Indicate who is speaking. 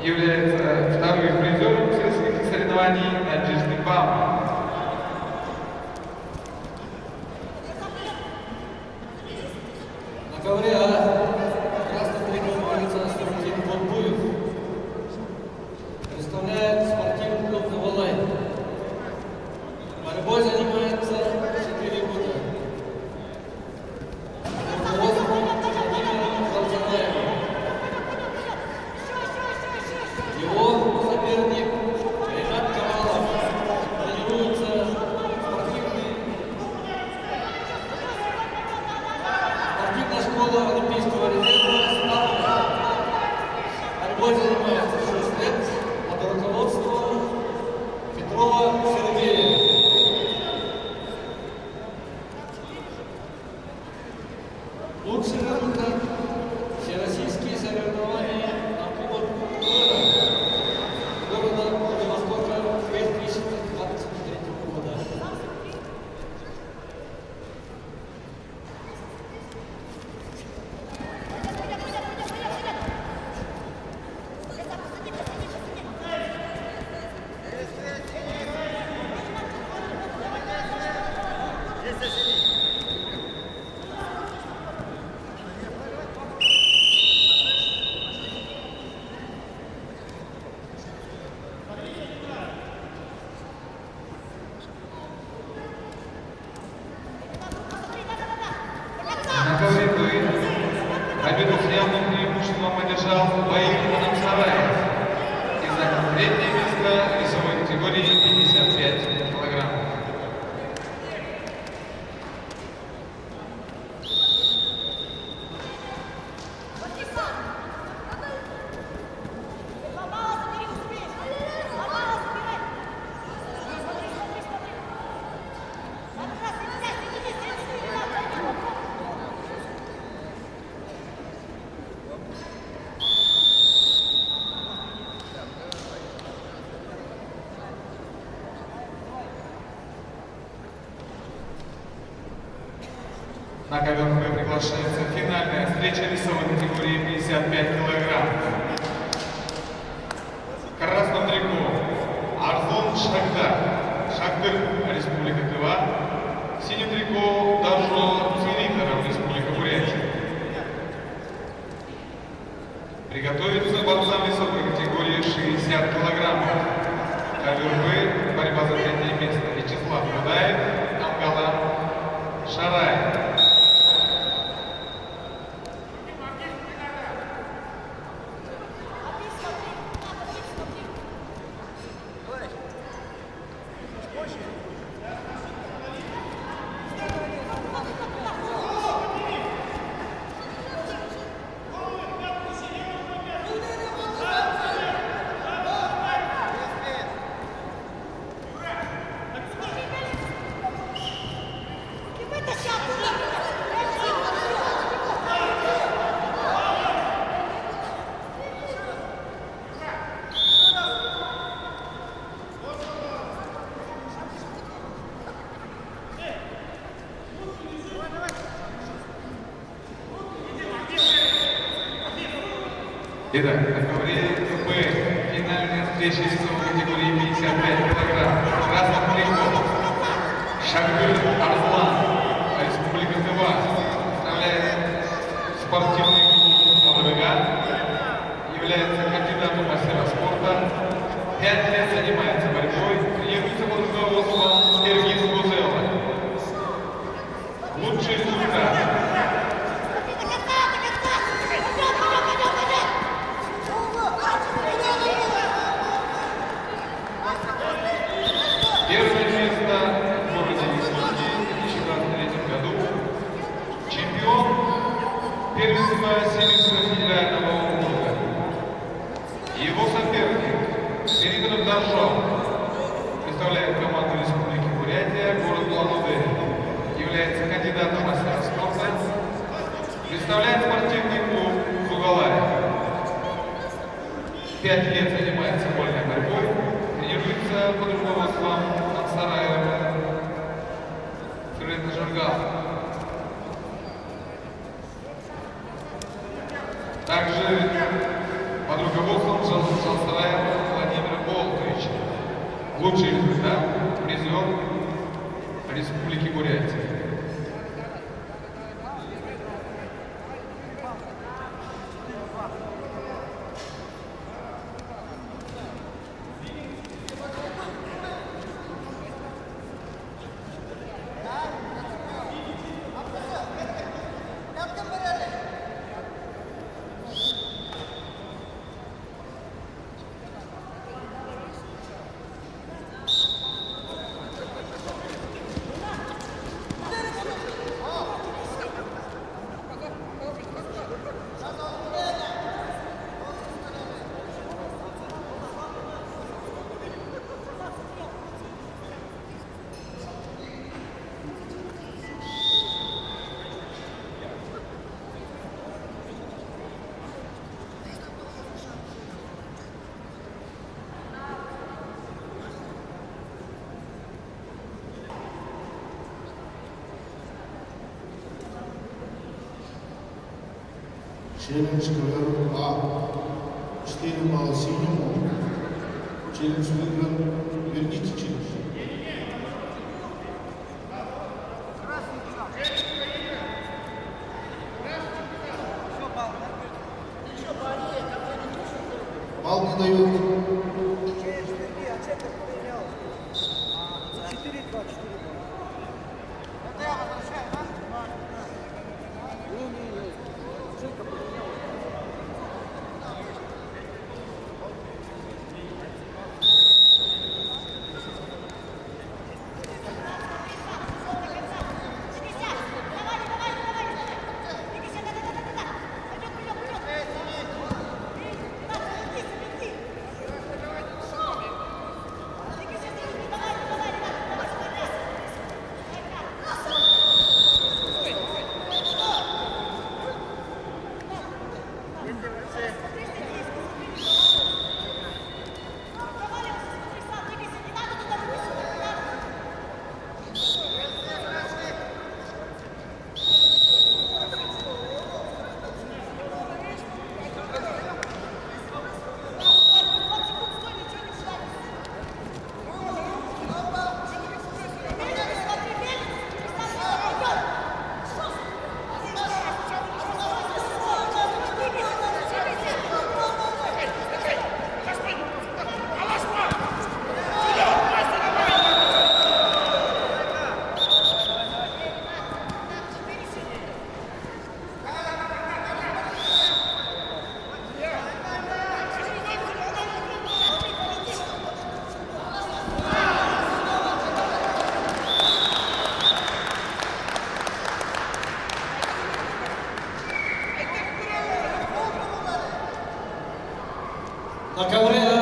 Speaker 1: является вторым призером всероссийских соревнований Надежды Бам.
Speaker 2: На ковре красный тренер находится Сергей Бонбуев. Представляет спортивный клуб «Новолай». Борьбой занимается 4 года. Руководством Владимира Залзанаева. Его соперник Ренат Камалов. Тренируется спортивная школа Олимпийского резерва «Спарта». Борьбой занимается 6 лет под руководством Петрова Сергея. Лучший результат всероссийские соревнования на Кубок города Владивостока 2023 года.
Speaker 1: На ковре победу с явным преимуществом одержал Баир Анамсараев и занял третье место в весовой категории 55 килограммов. На ковер приглашается финальная встреча весовой категории 55 килограмм. В красном трико Арзон Шагдар, Шагдыр, Республика Тыва. В синем трико Дажо Целиторов, Республика Бурятия. Приготовиться борцам весовой категории 60 килограммов. Ковер Б, борьба за третье место. Вячеслав Будаев, Амгалам Шарай. Итак, на ковре Б финальная встреча весовой категории 55 килограмм. В красном трико Шагдыр Арслан, Республика Тыва, представляет спортивный клуб ОВГ, является кандидатом в мастера спорта, 5 лет занимается борьбой, тренируется под руководством Сергея Гузела. Лучший результат. Первое место в городе Хельсинки в 2023 году. Чемпион первенства Сибирского федерального округа. Его соперник Серединов Дажо представляет команду Республики Бурятия, город Улан-Удэ. Является кандидатом в мастера спорта. Представляет спортивный клуб Сугалай. 5 лет занимается вольной борьбой. Тренируется под руководством Ансараева Ферета Жургал. Также под руководством Лучший результат, призер Республики Бурятия.
Speaker 3: Челлендж КВР А. 4 балла синему. Челлендж выигран. Верните челлендж. Балл не дают.
Speaker 2: На ковре